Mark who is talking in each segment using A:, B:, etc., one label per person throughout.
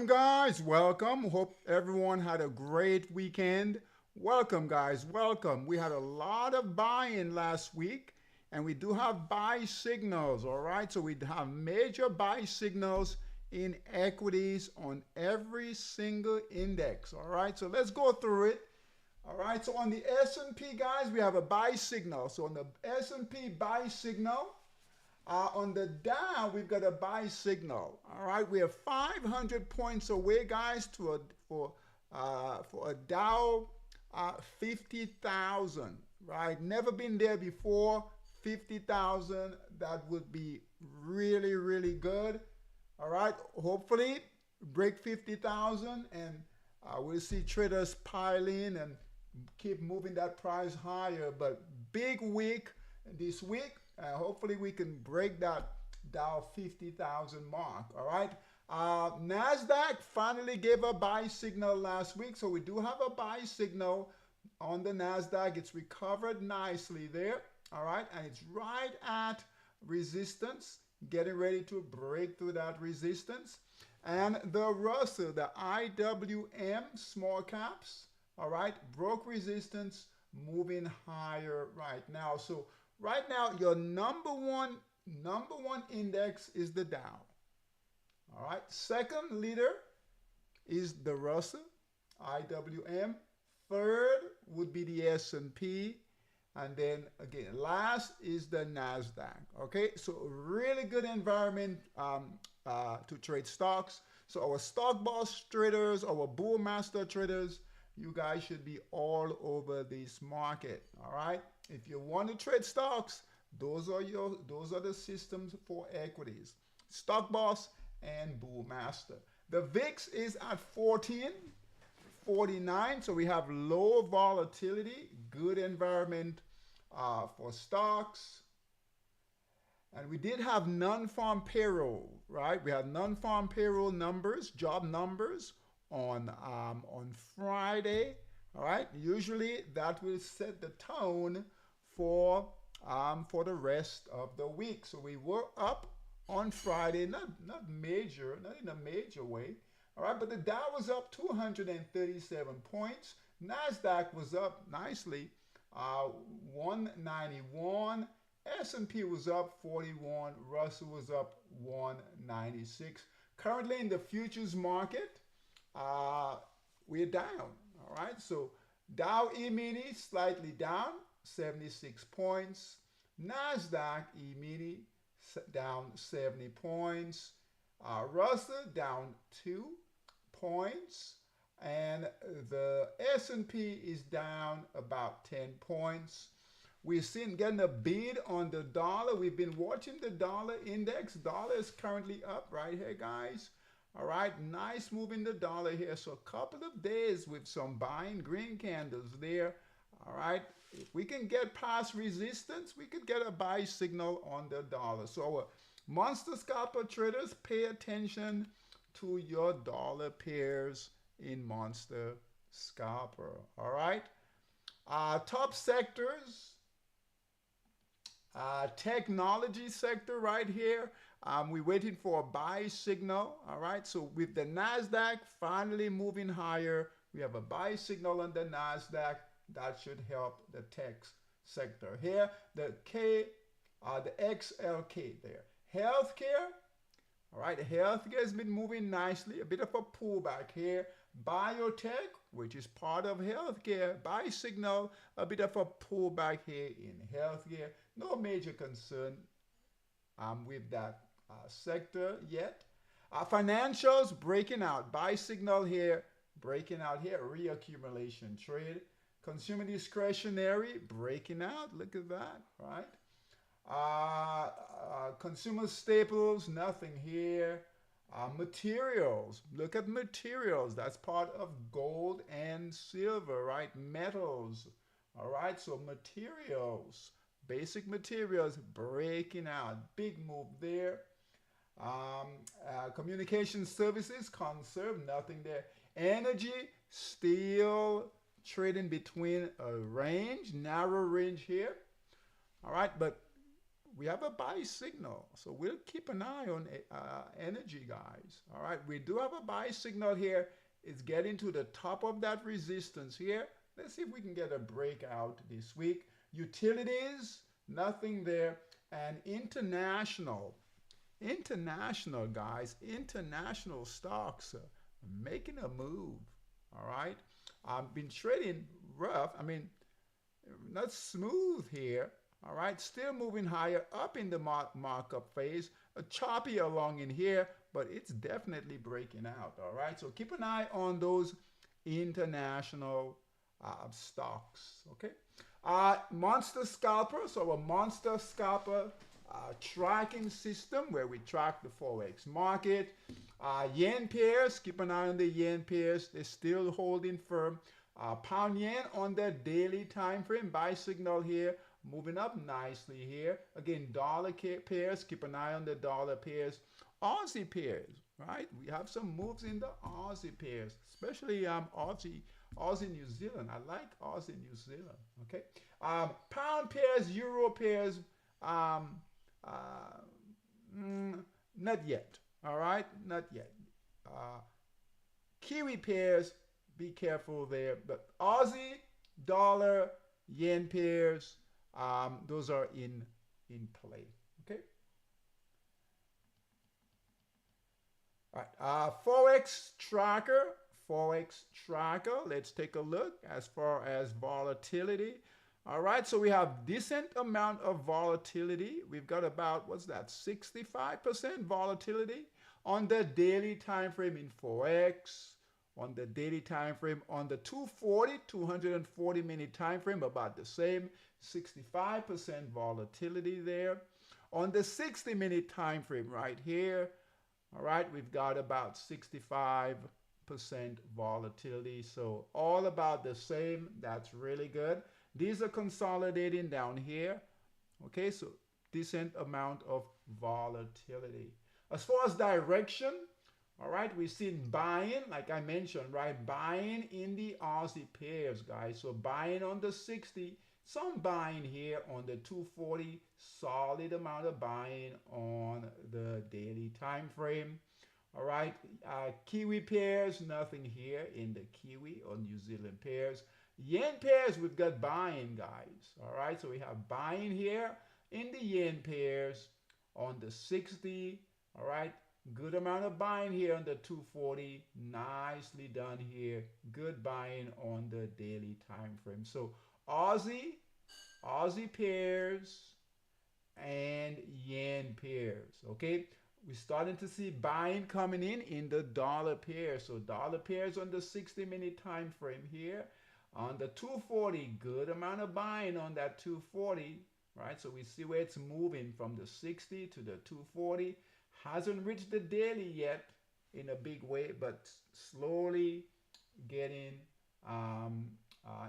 A: guys. Welcome. Hope everyone had a great weekend. Welcome, guys. Welcome. We had a lot of buy-in last week, and we do have buy signals. All right. So we have major buy signals in equities on every single index. All right. So let's go through it. All right. So on the S&P, guys, we have a buy signal. So on the S&P buy signal. On the Dow, we've got a buy signal. All right, we are 500 points away, guys, for a Dow 50,000. Right, never been there before. 50,000. That would be really, really good. All right, hopefully break 50,000, and we'll see traders pile in and keep moving that price higher. But big week this week. Hopefully we can break that Dow 50,000 mark. All right. NASDAQ finally gave a buy signal last week. So we do have a buy signal on the NASDAQ. It's recovered nicely there. All right. And it's right at resistance, getting ready to break through that resistance. And the Russell, the IWM small caps, all right, broke resistance, moving higher right now. So right now, your number one index is the Dow. All right. Second leader is the Russell, IWM. Third would be the S&P. And then again, last is the NASDAQ. Okay. So really good environment to trade stocks. So our stock boss traders, our bull master traders, you guys should be all over this market. All right. If you want to trade stocks, those are the systems for equities. Stock boss and bull master. The VIX is at 1449, so we have low volatility, good environment for stocks. And we did have non-farm payroll, right? We had non-farm payroll numbers, job numbers on Friday. All right. Usually that will set the tone for the rest of the week. So we were up on Friday, not in a major way. All right, but the Dow was up 237 points. NASDAQ was up nicely, 191. S&P was up 41. Russell was up 196. Currently in the futures market, we're down. All right, so Dow E-mini slightly down, 76 points. NASDAQ E-mini down 70 points. Russell down 2 points. And the S&P is down about 10 points. We're getting a bid on the dollar. We've been watching the dollar index. Dollar is currently up right here, guys. All right, nice move in the dollar here. So a couple of days with some buying green candles there. All right, if we can get past resistance, we could get a buy signal on the dollar. So monster scalper traders, pay attention to your dollar pairs in monster scalper. All right, top sectors. Technology sector right here. We're waiting for a buy signal. All right. So with the NASDAQ finally moving higher, we have a buy signal on the NASDAQ. That should help the tech sector. Here, the XLK there. Healthcare. All right. Healthcare has been moving nicely. A bit of a pullback here. Biotech, which is part of healthcare, buy signal, a bit of a pullback here in healthcare. No major concern with that sector yet. Financials breaking out, buy signal here, breaking out here, reaccumulation trade. Consumer discretionary breaking out, look at that, right? Consumer staples, nothing here. Materials, look at materials. That's part of gold and silver, right? Metals, all right? So materials, basic materials breaking out. Big move there. Communication services, conserve, nothing there. Energy, still trading between a range, narrow range here. All right, but we have a buy signal. So we'll keep an eye on energy, guys. All right, we do have a buy signal here. It's getting to the top of that resistance here. Let's see if we can get a breakout this week. Utilities, nothing there. And international guys, international stocks making a move. All right, I've been trading rough. I mean, not smooth here. All right, still moving higher up in the markup phase, choppy along in here, but it's definitely breaking out. All right, so keep an eye on those international stocks. Okay, monster scalper. So a monster scalper tracking system where we track the forex market. Yen pairs, keep an eye on the yen pairs. They're still holding firm. Pound yen on the daily time frame, buy signal here, moving up nicely here. Again, dollar pairs, keep an eye on the dollar pairs. Aussie pairs, right? We have some moves in the Aussie pairs, especially Aussie New Zealand. I like Aussie New Zealand. Okay, pound pairs, euro pairs, not yet. All right, not yet. Kiwi pairs, be careful there. But Aussie, dollar, yen pairs, those are in play. Okay. All right. Forex tracker. Let's take a look as far as volatility. All right, so we have decent amount of volatility. We've got about, what's that, 65% volatility on the daily time frame in Forex, on the daily time frame on the 240 minute time frame, about the same, 65% volatility there. On the 60-minute time frame right here, all right, we've got about 65% volatility. So all about the same. That's really good. These are consolidating down here. Okay, so decent amount of volatility. As far as direction, all right, we've seen buying, like I mentioned, right? Buying in the Aussie pairs, guys. So buying on the 60, some buying here on the 240, solid amount of buying on the daily time frame. All right, Kiwi pairs, nothing here in the Kiwi or New Zealand pairs. Yen pairs, we've got buying, guys. All right, so we have buying here in the yen pairs on the 60. All right, good amount of buying here on the 240. Nicely done here. Good buying on the daily time frame. So Aussie pairs and yen pairs. Okay, we're starting to see buying coming in the dollar pairs. So dollar pairs on the 60-minute time frame here. On the 240, good amount of buying on that 240, right? So we see where it's moving from the 60 to the 240. Hasn't reached the daily yet in a big way, but slowly getting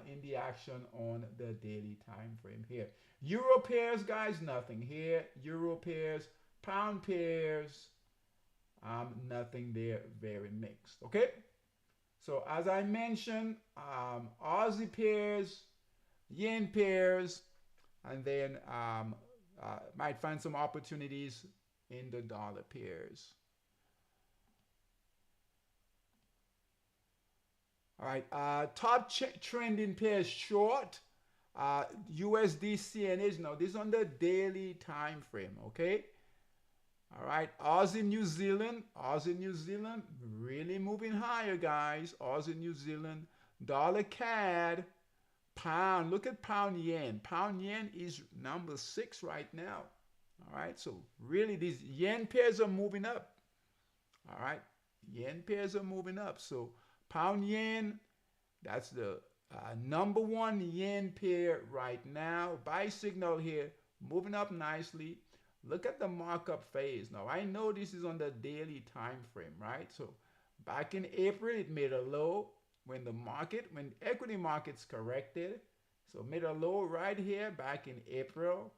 A: in the action on the daily time frame here. Euro pairs, guys, nothing here. Euro pairs, pound pairs, nothing there, very mixed, okay? So as I mentioned, Aussie pairs, yen pairs, and then might find some opportunities in the dollar pairs. All right, top trending pairs short, USD CNH. Now this is on the daily time frame, okay? All right, Aussie New Zealand, really moving higher, guys. Aussie New Zealand, dollar CAD, pound. Look at pound yen. Pound yen is number 6 right now. All right, so really these yen pairs are moving up. All right, yen pairs are moving up. So pound yen, that's the number 1 yen pair right now. Buy signal here, moving up nicely. Look at the markup phase. Now, I know this is on the daily time frame, right? So back in April, it made a low when equity markets corrected. So made a low right here back in April.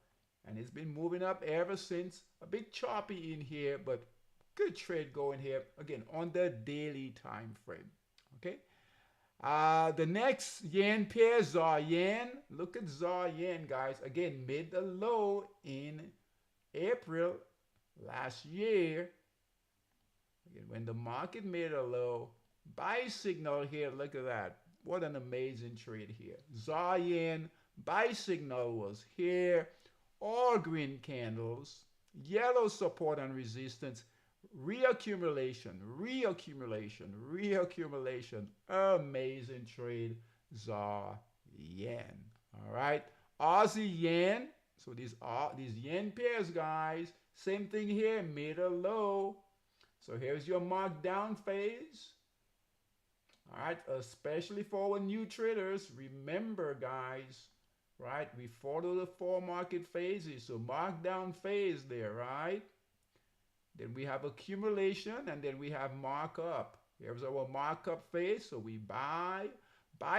A: And it's been moving up ever since. A bit choppy in here, but good trade going here. Again, on the daily time frame, okay? The next yen pair, ZAR yen. Look at ZAR yen, guys. Again, made the low in April last year, again, when the market made a low, buy signal here. Look at that. What an amazing trade here. ZAR yen buy signal was here. All green candles, yellow support and resistance, reaccumulation, reaccumulation, reaccumulation. Amazing trade, ZAR yen. All right, Aussie yen. So these yen pairs, guys. Same thing here, made a low. So here's your markdown phase. All right, especially for our new traders. Remember, guys, right? We follow the four market phases. So markdown phase there, right? Then we have accumulation, and then we have markup. Here's our markup phase. So we buy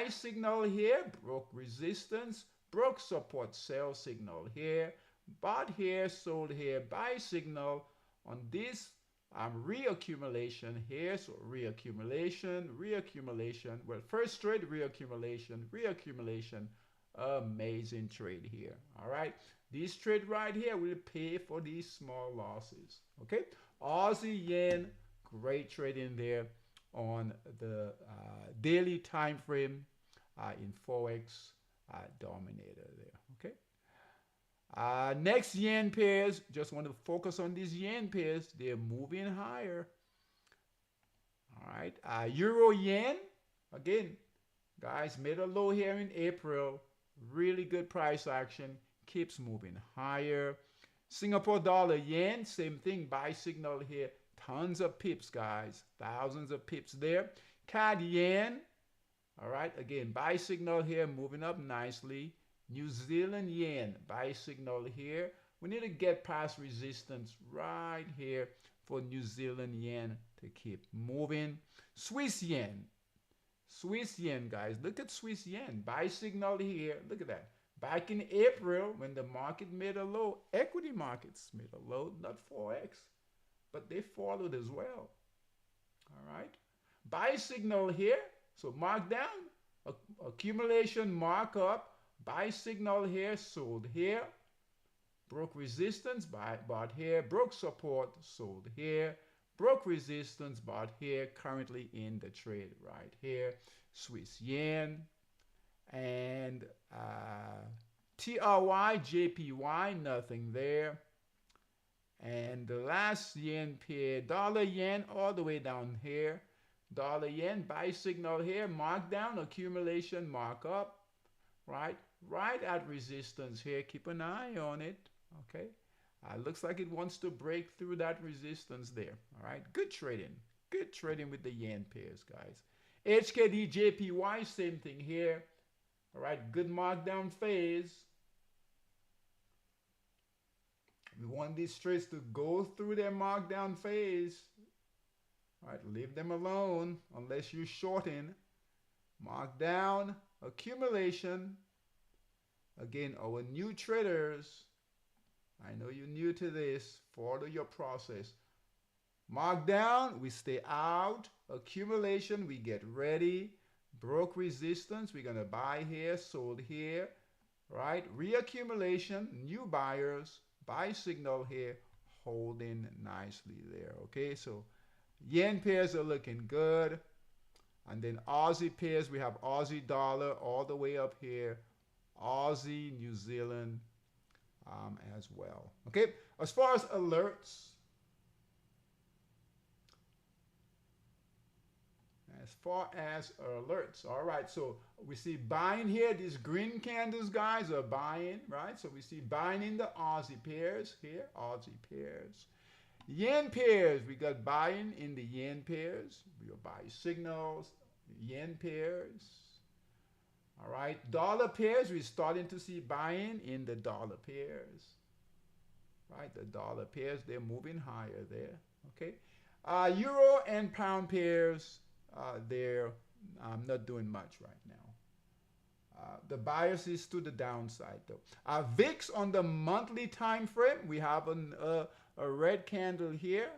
A: signal here, broke resistance, broke support, sell signal here, bought here, sold here, buy signal on this reaccumulation here. So reaccumulation, reaccumulation. Well, first trade, reaccumulation, reaccumulation. Amazing trade here. All right. This trade right here will pay for these small losses. Okay. Aussie yen, great trade in there on the daily time frame in Forex dominator there. Okay. Next yen pairs, just want to focus on these yen pairs. They're moving higher. All right. Euro yen, again, guys, made a low here in April. Really good price action. Keeps moving higher. Singapore dollar yen, same thing. Buy signal here. Tons of pips, guys. Thousands of pips there. CAD yen. All right. Again, buy signal here. Moving up nicely. New Zealand yen, buy signal here. We need to get past resistance right here for New Zealand yen to keep moving. Swiss yen, guys. Look at Swiss yen. Buy signal here. Look at that. Back in April, when the market made a low, equity markets made a low, not Forex, but they followed as well. All right. Buy signal here. So mark down, accumulation, markup. Buy signal here, sold here, broke resistance, bought here, broke support, sold here, broke resistance, bought here, currently in the trade right here. Swiss yen and TRY, JPY, nothing there. And the last yen pair, dollar yen, all the way down here. Dollar yen, buy signal here, mark down, accumulation, markup, right? Right at resistance here. Keep an eye on it. Okay. Looks like it wants to break through that resistance there. All right. Good trading. Good trading with the yen pairs, guys. HKD, JPY, same thing here. All right. Good markdown phase. We want these trades to go through their markdown phase. All right. Leave them alone unless you're shorting. Markdown, accumulation. Again, our new traders, I know you're new to this, follow your process. Markdown, we stay out. Accumulation, we get ready. Broke resistance, we're going to buy here, sold here, right? Reaccumulation, new buyers, buy signal here, holding nicely there, okay? So yen pairs are looking good. And then Aussie pairs, we have Aussie dollar all the way up here. Aussie, New Zealand as well. Okay, as far as alerts, all right, so we see buying here. These green candles, guys, are buying, right? So we see buying in the Aussie pairs here, Aussie pairs. Yen pairs, we got buying in the yen pairs. We got buy signals, yen pairs. All right, dollar pairs, we're starting to see buying in the dollar pairs. Right, the dollar pairs, they're moving higher there. Okay, euro and pound pairs, they're not doing much right now. The bias is to the downside though. VIX on the monthly time frame, we have a red candle here.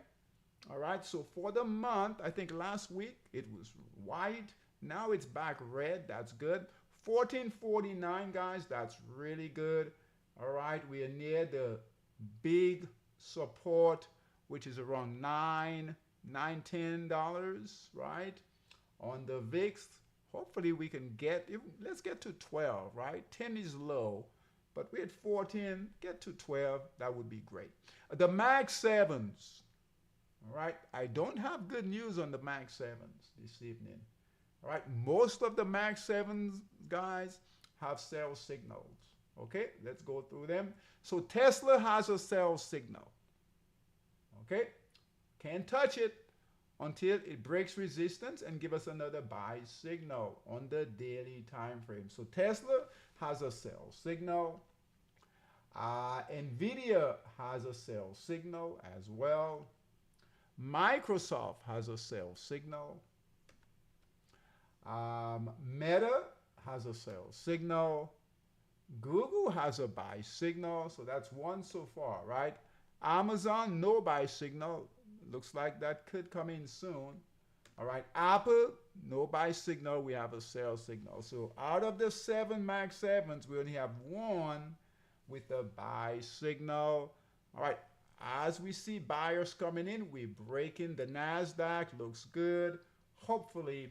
A: All right, so for the month, I think last week it was white. Now it's back red. That's good. 1449, guys, that's really good. All right, we are near the big support, which is around $9, right? On the VIX, hopefully we can get, let's get to 12, right? 10 is low, but we're at 14, get to 12, that would be great. The Mag 7s, all right? I don't have good news on the Mag 7s this evening. All right, most of the Mag 7s, guys, have sell signals. Okay, let's go through them. So Tesla has a sell signal. Okay, can't touch it until it breaks resistance and give us another buy signal on the daily time frame. So Tesla has a sell signal. Nvidia has a sell signal as well. Microsoft has a sell signal. Meta has a sell signal. Google has a buy signal, so that's one so far, right? Amazon, no buy signal. Looks like that could come in soon. All right, Apple, no buy signal. We have a sell signal. So out of the 7 Mag 7s, we only have one with a buy signal. All right, as we see buyers coming in, we're breaking the NASDAQ. Looks good. Hopefully,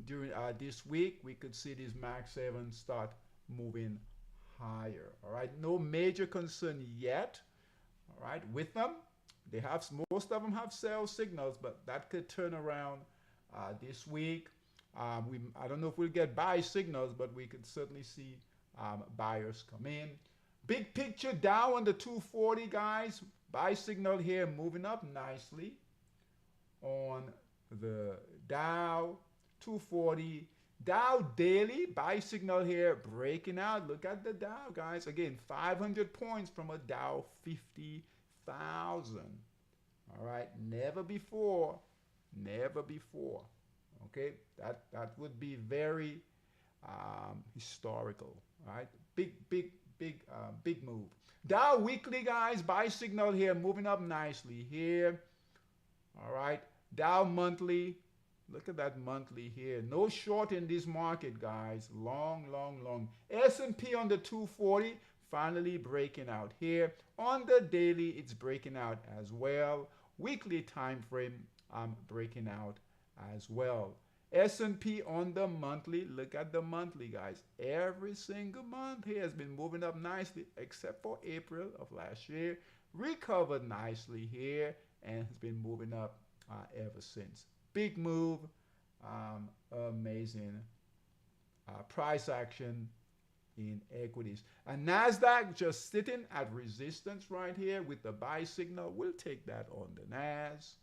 A: during this week, we could see these Mag 7s start moving higher. All right, no major concern yet. All right, with them, they have, most of them have sell signals, but that could turn around this week. I don't know if we'll get buy signals, but we could certainly see buyers come in. Big picture, Dow on the 240, guys. Buy signal here, moving up nicely on the Dow 240. Dow daily, buy signal here, breaking out. Look at the Dow, guys. Again, 500 points from a Dow 50,000. All right, never before. Okay, that would be very historical. All right, big move. Dow weekly, guys, buy signal here, moving up nicely here. All right, Dow monthly. Look at that monthly here. No short in this market, guys. Long. S&P on the 240, finally breaking out here. On the daily, it's breaking out as well. Weekly time frame, breaking out as well. S&P on the monthly. Look at the monthly, guys. Every single month here has been moving up nicely, except for April of last year. Recovered nicely here and has been moving up ever since. Big move, amazing price action in equities. And NASDAQ just sitting at resistance right here with the buy signal. We'll take that on the NAS.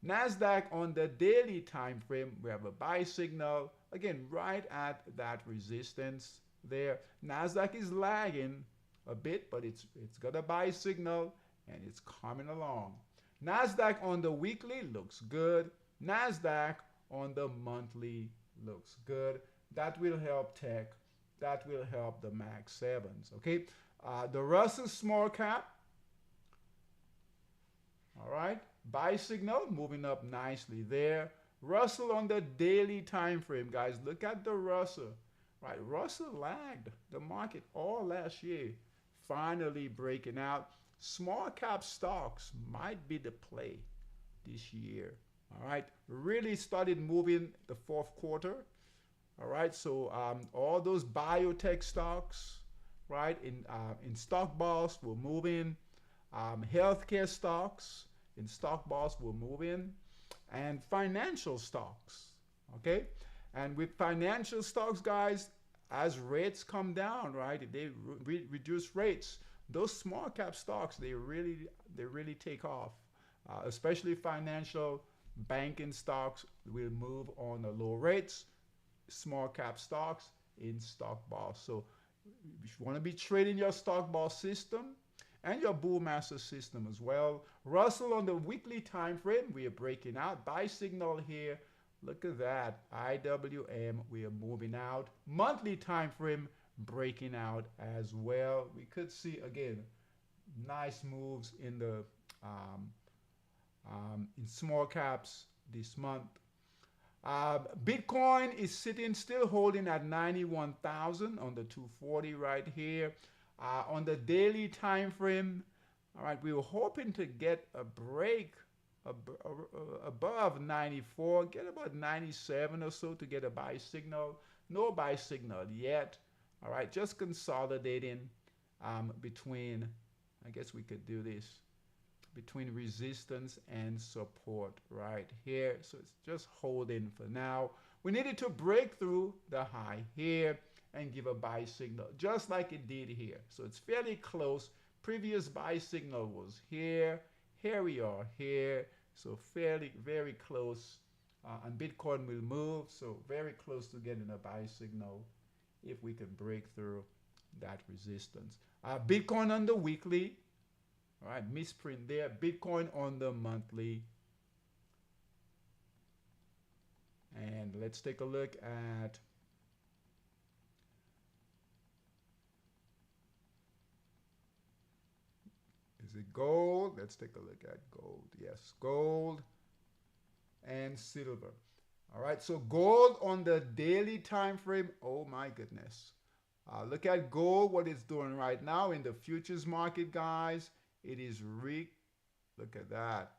A: NASDAQ on the daily time frame, we have a buy signal. Again, right at that resistance there. NASDAQ is lagging a bit, but it's got a buy signal and it's coming along. NASDAQ on the weekly looks good. NASDAQ on the monthly looks good. That will help tech. That will help the Mag 7s. Okay. The Russell small cap. All right. Buy signal moving up nicely there. Russell on the daily time frame, guys. Look at the Russell. Right. Russell lagged the market all last year. Finally breaking out. Small cap stocks might be the play this year. All right, really started moving the fourth quarter. All right, so all those biotech stocks, right, in stock bars were moving. Healthcare stocks in stock bars were moving, and financial stocks. Okay, and with financial stocks, guys, as rates come down, right, if they reduce rates, those small cap stocks they really take off, especially financial. Banking stocks will move on the low rates. Small cap stocks in stock bars. So if you want to be trading your stock bar system and your Bullmaster system as well. Russell on the weekly time frame, we are breaking out. Buy signal here. Look at that. IWM, we are moving out. Monthly time frame breaking out as well. We could see again nice moves in the in small caps this month. Bitcoin is sitting still holding at 91,000 on the 240 right here. On the daily time frame, All right, we were hoping to get a break above 94, get about 97 or so to get a buy signal. No buy signal yet. All right, just consolidating between, I guess we could do this, between resistance and support right here. So it's just holding for now. We needed to break through the high here and give a buy signal, just like it did here. So it's fairly close. Previous buy signal was here. Here we are here. So fairly, very close. And Bitcoin will move. So very close to getting a buy signal if we can break through that resistance. Bitcoin on the weekly. All right, misprint there. Bitcoin on the monthly. And let's take a look at is it gold? Let's take a look at gold. Yes, gold and silver. All right, so gold on the daily time frame. Oh my goodness. Look at gold, what it's doing right now in the futures market, guys. It is look at that.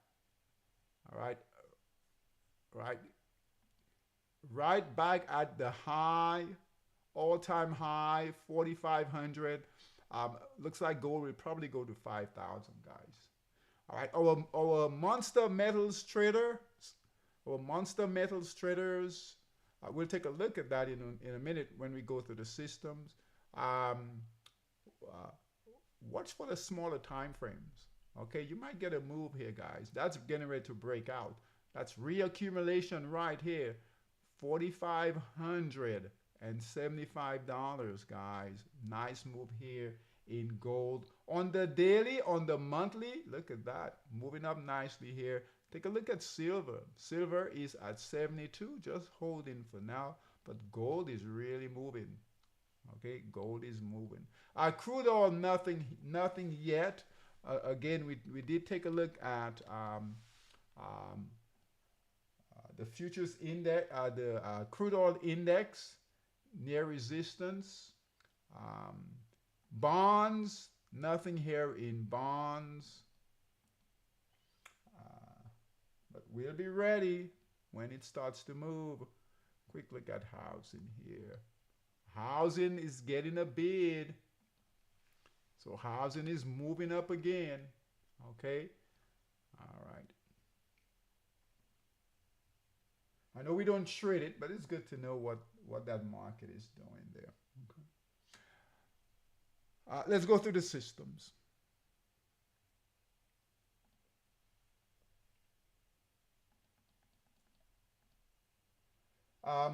A: All right, right back at the high, all-time high, 4,500. Looks like gold will probably go to 5,000, guys. All right, our monster metals trader, our monster metals traders. We'll take a look at that in a minute when we go through the systems. Watch for the smaller time frames. Okay, you might get a move here, guys. That's getting ready to break out. That's reaccumulation right here. $4,575, guys. Nice move here in gold. On the daily, on the monthly, look at that. Moving up nicely here. Take a look at silver. Silver is at 72, just holding for now. But gold is really moving. Okay, gold is moving. Crude oil, nothing yet. Again, we did take a look at the futures index, the crude oil index near resistance. Bonds, nothing here in bonds. But we'll be ready when it starts to move. Quick look at housing here. Housing is getting a bid. So housing is moving up again. Okay. All right. I know we don't trade it, but it's good to know what that market is doing there. Okay. Let's go through the systems.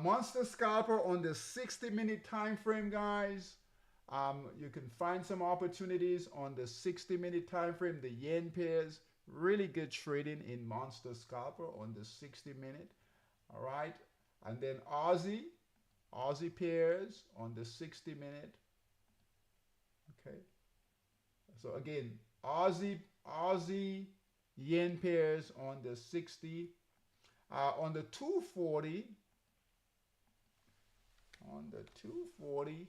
A: Monster scalper on the 60-minute time frame, guys. You can find some opportunities on the 60-minute time frame. The yen pairs, really good trading in monster scalper on the 60-minute. All right, and then Aussie pairs on the 60-minute. Okay, so again, Aussie yen pairs on the 60. On the 240. On the 240,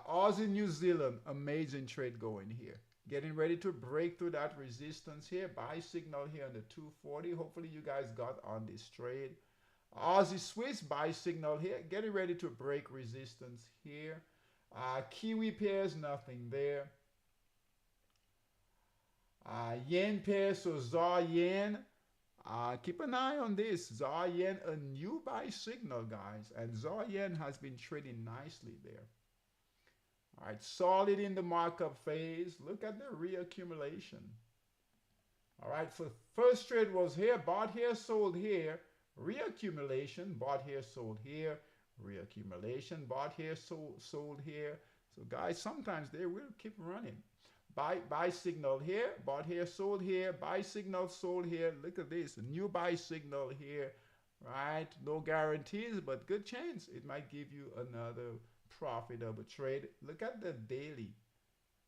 A: Aussie New Zealand, amazing trade going here. Getting ready to break through that resistance here. Buy signal here on the 240. Hopefully you guys got on this trade. Aussie Swiss, buy signal here. Getting ready to break resistance here. Kiwi pairs, nothing there. Yen pairs, so ZAR Yen. Keep an eye on this. ZAR Yen, a new buy signal, guys. And ZAR Yen has been trading nicely there. All right, solid in the markup phase. Look at the reaccumulation. All right, so first trade was here. Bought here, sold here. Reaccumulation. Bought here, sold here. Reaccumulation. Bought here, sold here. So, guys, sometimes they will keep running. Buy signal here, bought here, sold here, buy signal, sold here. Look at this, a new buy signal here, right? No guarantees, but good chance it might give you another profitable trade. Look at the daily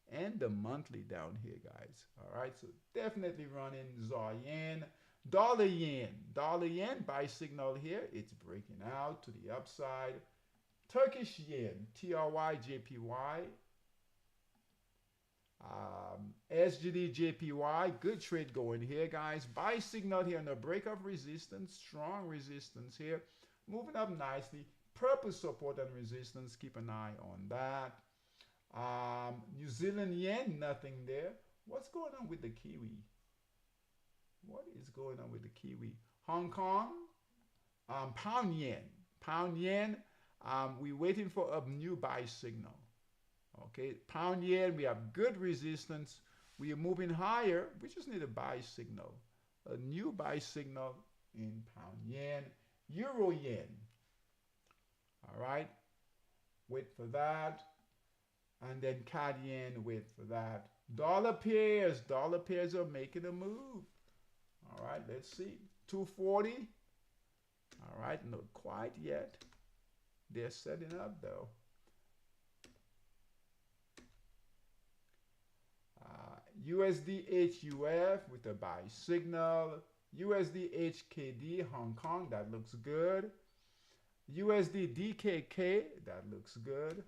A: and the monthly down here, guys. All right, so definitely running ZAR Yen. Dollar yen, buy signal here. It's breaking out to the upside. Turkish yen, TRY, JPY. SGD JPY, good trade going here, guys. Buy signal here on the break of resistance, strong resistance here, moving up nicely. Purple support and resistance, keep an eye on that. New Zealand yen, nothing there. What's going on with the Kiwi? What is going on with the Kiwi? Hong Kong, pound yen. Pound yen, we're waiting for a new buy signal. Okay, pound yen, we have good resistance. We are moving higher. We just need a buy signal. A new buy signal in pound yen. Euro yen. All right, wait for that. And then CAD yen, wait for that. Dollar pairs are making a move. All right, let's see. 240. All right, not quite yet. They're setting up though. USD HUF with a buy signal. USD HKD Hong Kong, that looks good. USD DKK, that looks good.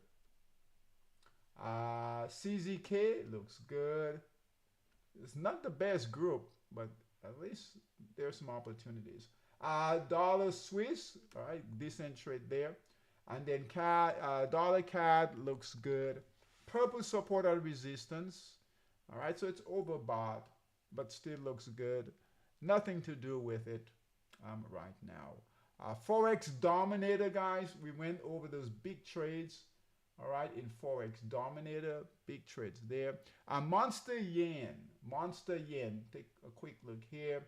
A: CZK looks good. It's not the best group, but at least there's some opportunities. Dollar Swiss, all right, decent trade there. And then CAD, dollar CAD looks good. Purple support and resistance. All right, so it's overbought, but still looks good. Nothing to do with it right now. Forex Dominator, guys, we went over those big trades. All right, in Forex Dominator, big trades there. Monster Yen, take a quick look here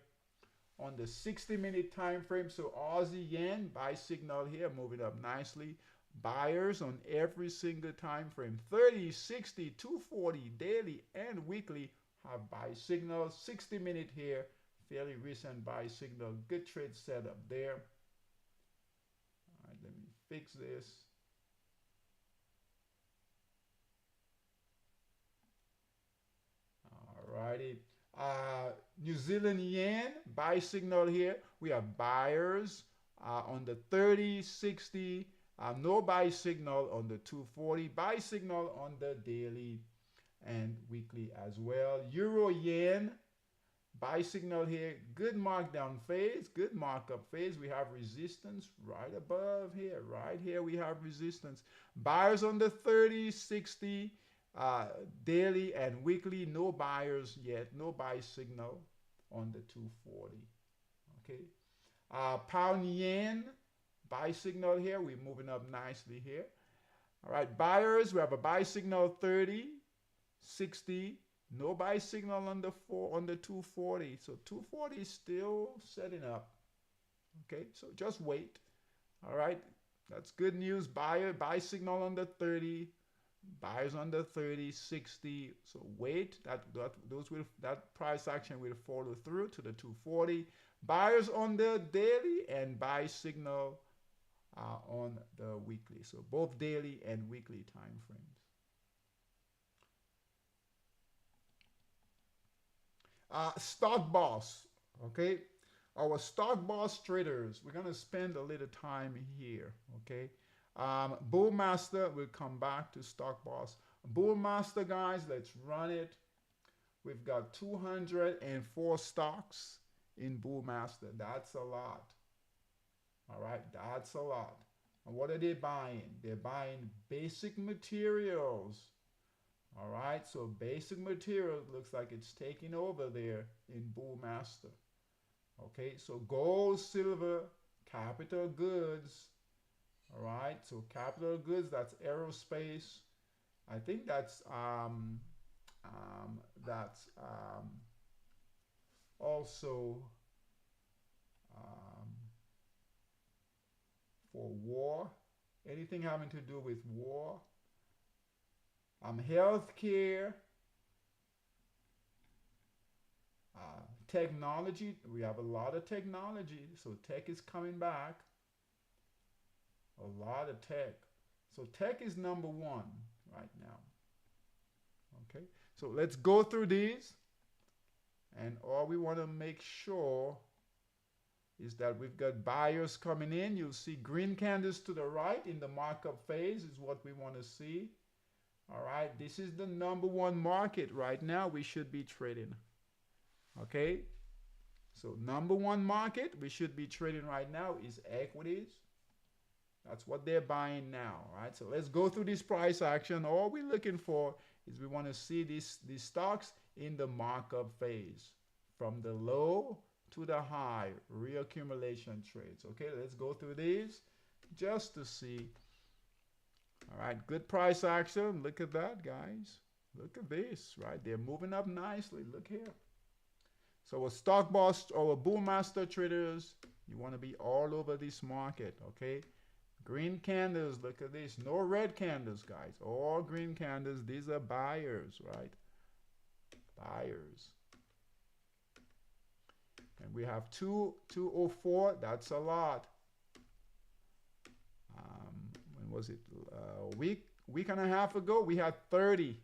A: on the 60-minute time frame. So Aussie Yen, buy signal here, moving up nicely. Buyers on every single time frame, 30, 60, 240, daily and weekly have buy signals. 60-minute here, fairly recent buy signal. Good trade setup there. All right, let me fix this. Alrighty. New Zealand yen, buy signal here. We have buyers on the 30, 60, no buy signal on the 240, buy signal on the daily and weekly as well. Euro yen, buy signal here. Good markdown phase, good markup phase. We have resistance right above here. Right here we have resistance. Buyers on the 30, 60, daily and weekly, no buyers yet, no buy signal on the 240. Okay, pound yen, buy signal here. We're moving up nicely here. All right, buyers, we have a buy signal 30, 60, no buy signal on the 240. So 240 is still setting up. Okay, so just wait. All right, that's good news. Buy signal on the 30. Buyers on the 30, 60. So wait, that price action will follow through to the 240. Buyers on the daily and buy signal on the weekly. So both daily and weekly time frames. Stock boss, okay? Our stock boss traders, we're gonna spend a little time here, okay? Bullmaster, we'll come back to stock boss. Bullmaster, guys, let's run it. We've got 204 stocks in Bullmaster. That's a lot. All right, that's a lot. And what are they buying? They're buying basic materials. All right, so basic materials looks like it's taking over there in Bullmaster. Okay, so gold, silver, capital goods. All right, so capital goods, that's aerospace. I think that's also for war, anything having to do with war. Healthcare, technology. We have a lot of technology, so tech is coming back. A lot of tech. So tech is number one right now. Okay, so let's go through these. And all we want to make sure is that we've got buyers coming in. You'll see green candles to the right in the markup phase is what we want to see. All right, this is the number one market right now we should be trading. Okay, so number one market we should be trading right now is equities. That's what they're buying now, right? So let's go through this price action. All we're looking for is we want to see these stocks in the markup phase, from the low to the high, reaccumulation trades. Okay, let's go through these just to see. All right, good price action. Look at that, guys. Look at this, right? They're moving up nicely. Look here. So a stock boss or a bull master traders, you want to be all over this market, okay? Green candles, look at this. No red candles, guys. All green candles. These are buyers, right? Buyers. And we have 204. That's a lot. When was it? Week and a half ago, we had 30.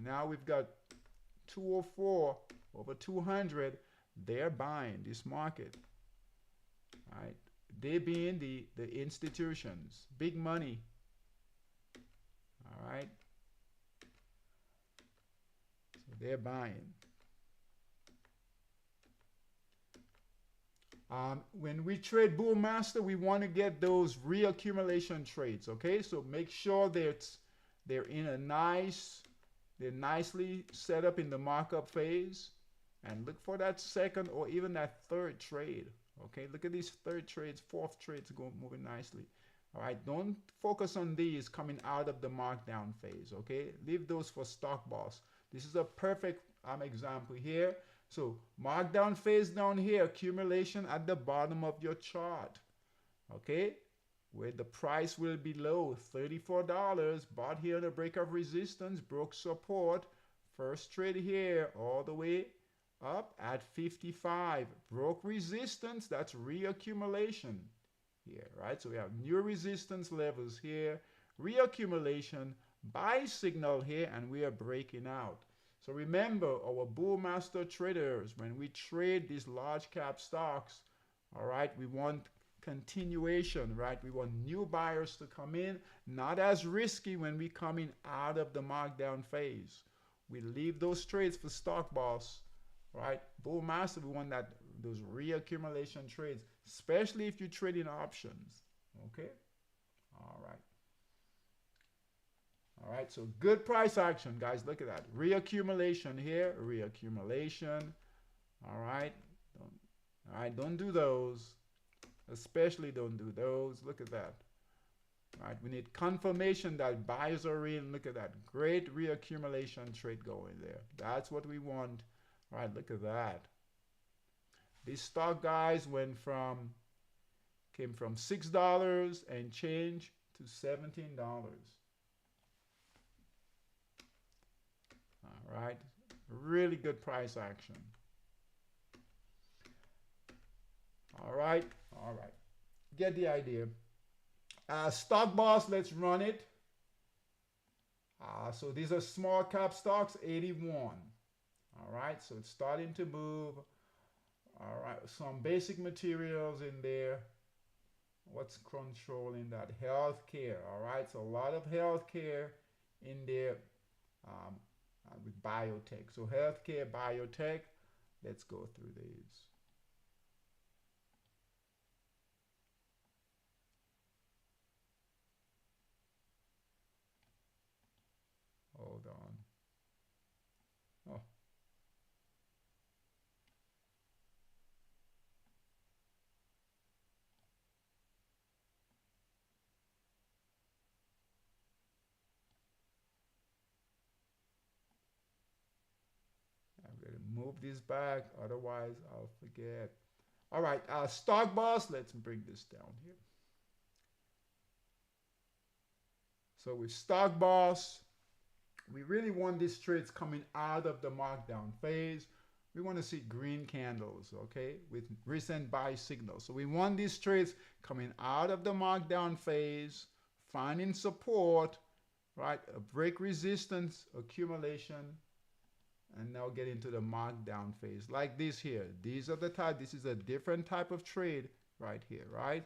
A: Now we've got 204, over 200. They're buying this market, right? They being the institutions, big money. All right. So they're buying. When we trade bull master, we want to get those reaccumulation trades. Okay, so make sure that they're in a they're nicely set up in the markup phase, and look for that second or even that third trade. Okay, look at these third trades, fourth trades moving nicely. All right, don't focus on these coming out of the markdown phase. Okay, leave those for stock boss. This is a perfect example here. So markdown phase down here, accumulation at the bottom of your chart. Okay, where the price will be low, $34. Bought here on a break of resistance, broke support. First trade here, all the way up at 55, broke resistance. That's reaccumulation here, right? So we have new resistance levels here, reaccumulation, buy signal here, and we are breaking out. So remember, our bull master traders, when we trade these large cap stocks, all right, we want continuation, right? We want new buyers to come in, not as risky when we come in out of the markdown phase. We leave those trades for stock boss. Right, bull master, we want those reaccumulation trades, especially if you're trading options. Okay, all right. So good price action, guys. Look at that reaccumulation here, reaccumulation. All right, don't do those, especially don't do those. Look at that. All right, we need confirmation that buyers are in. Look at that great reaccumulation trade going there. That's what we want. All right, look at that. This stock, guys, came from $6 and change to $17. All right, really good price action. All right. Get the idea. Stock boss, let's run it. So these are small cap stocks, 81. All right, so it's starting to move. All right, some basic materials in there. What's controlling that? Healthcare. All right, so a lot of healthcare in there with biotech. So healthcare, biotech. Let's go through these. Hold on. Oh. I'm going to move this back, otherwise I'll forget. All right, stock boss, let's bring this down here. So with stock boss, we really want these trades coming out of the markdown phase. We want to see green candles, okay, with recent buy signals. So we want these trades coming out of the markdown phase, finding support, right, a break resistance, accumulation, and now get into the markdown phase like this here. These are the type, this is a different type of trade right here, right?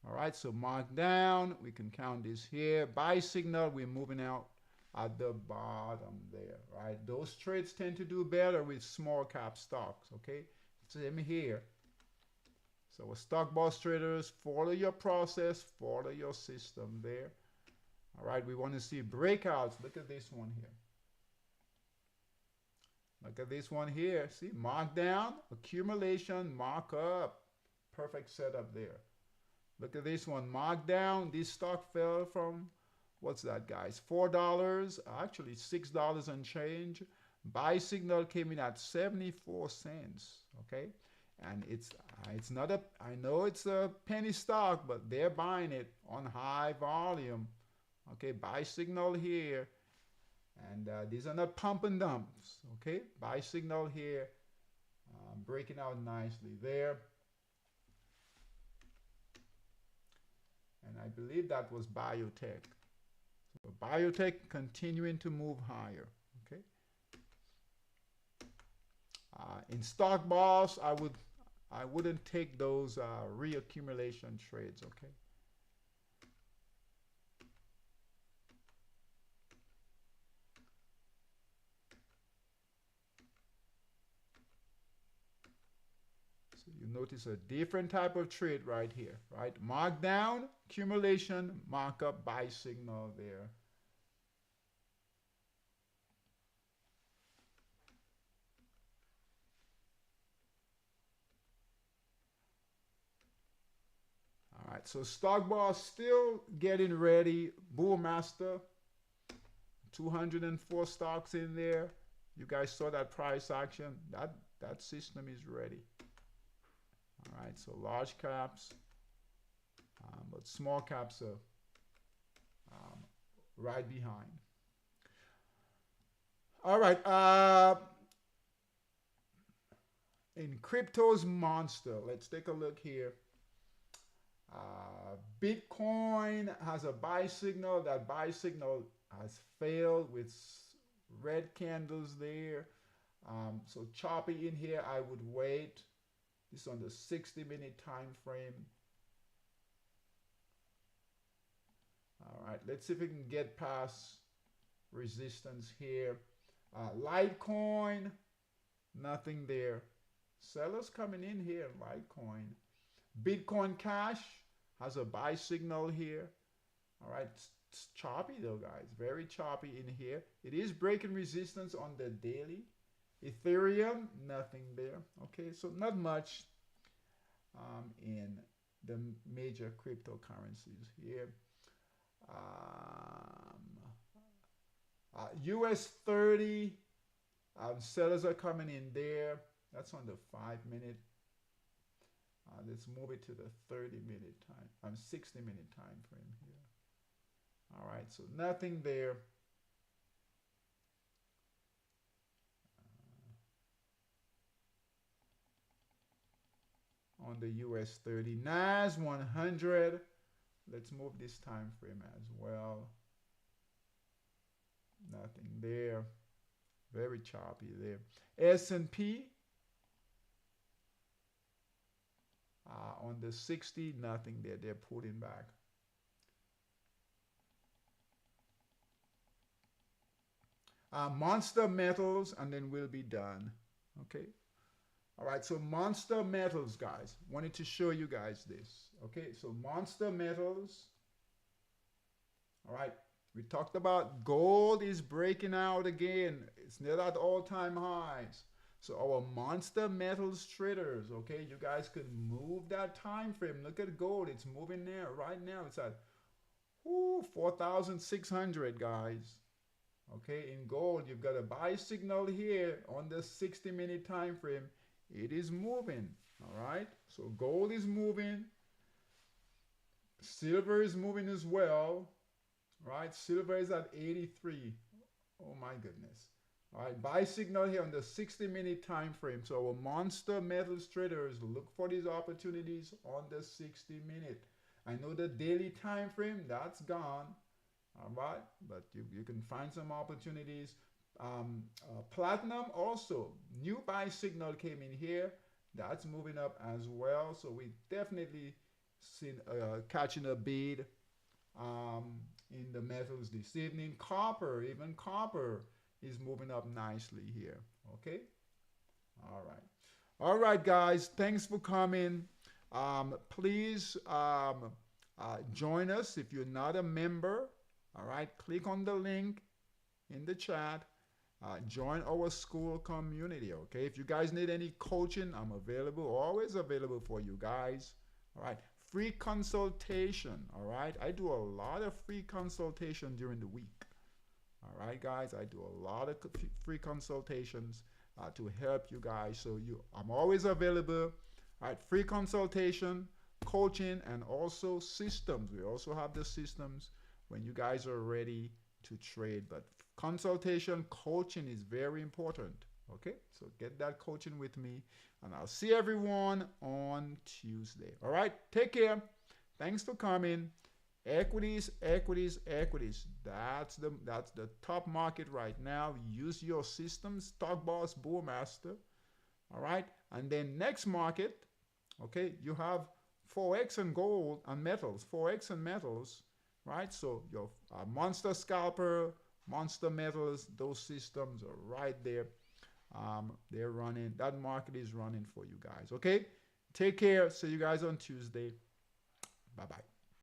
A: All right, so mark down, we can count this here. Buy signal, we're moving out at the bottom there, right? Those trades tend to do better with small cap stocks, okay? Same here. So stock boss traders, follow your process, follow your system there. All right, we want to see breakouts. Look at this one here. Look at this one here. See, markdown, accumulation, markup. Perfect setup there. Look at this one, markdown. This stock fell from, what's that, guys? $4, actually $6 and change. Buy signal came in at 74 cents, okay? And it's not a, I know it's a penny stock, but they're buying it on high volume. Okay, buy signal here. And these are not pump and dumps, okay? Buy signal here, breaking out nicely there. And I believe that was biotech. So biotech continuing to move higher, okay? In stock boss, I wouldn't take those reaccumulation trades, okay? So you notice a different type of trade right here, right? Markdown, accumulation, markup, buy signal there. All right, so stock boss still getting ready. Bull master, 204 stocks in there. You guys saw that price action. That system is ready. All right, so large caps, but small caps are right behind. All right, in crypto's monster, let's take a look here. Bitcoin has a buy signal. That buy signal has failed with red candles there. So choppy in here, I would wait. This on the 60-minute time frame. All right, let's see if we can get past resistance here. Litecoin, nothing there. Sellers coming in here, Litecoin. Bitcoin Cash has a buy signal here. All right, it's choppy though, guys. Very choppy in here. It is breaking resistance on the daily. Ethereum, nothing there. Okay, so not much in the major cryptocurrencies here. US 30, sellers are coming in there. That's on the 5-minute. Let's move it to the 30-minute time, 60-minute time frame here. All right, so nothing there. On the US 30, NAS 100. Let's move this time frame as well. Nothing there. Very choppy there. S&P on the 60, nothing there. They're pulling back. Monster Metals, and then we'll be done. Okay. All right, so Monster Metals, guys. Wanted to show you guys this. Okay, so Monster Metals. All right, we talked about gold is breaking out again. It's not at all-time highs. So our Monster Metals traders, okay, you guys could move that time frame. Look at gold. It's moving there right now. It's at 4,600, guys. Okay, in gold, you've got a buy signal here on the 60-minute time frame. It is moving, all right? So gold is moving. Silver is moving as well, right? Silver is at 83. Oh my goodness. All right, buy signal here on the 60-minute time frame. So our Monster Metals traders, look for these opportunities on the 60-minute. I know the daily time frame, that's gone, all right? But you can find some opportunities. Platinum also, new buy signal came in here. That's moving up as well. So we definitely seen catching a bid in the metals this evening. Copper, even copper is moving up nicely here. Okay. All right. All right, guys. Thanks for coming. Please join us if you're not a member. All right. Click on the link in the chat. Join our SKOOL community. Okay. If you guys need any coaching, I'm available. Always available for you guys. All right. Free consultation. All right. I do a lot of free consultation during the week. All right, guys. I do a lot of free consultations to help you guys. So I'm always available. All right, free consultation, coaching, and also systems. We also have the systems when you guys are ready to trade. But consultation, coaching is very important. Okay, so get that coaching with me, and I'll see everyone on Tuesday. All right, take care. Thanks for coming. Equities, equities, equities. That's the top market right now. Use your system, Stock Boss, Bullmaster. All right, and then next market, okay, you have Forex and gold and metals. Forex and metals, right? So your Monster Scalper, Monster Metals, those systems are right there. They're running. That market is running for you guys. Okay, take care. See you guys on Tuesday. Bye bye.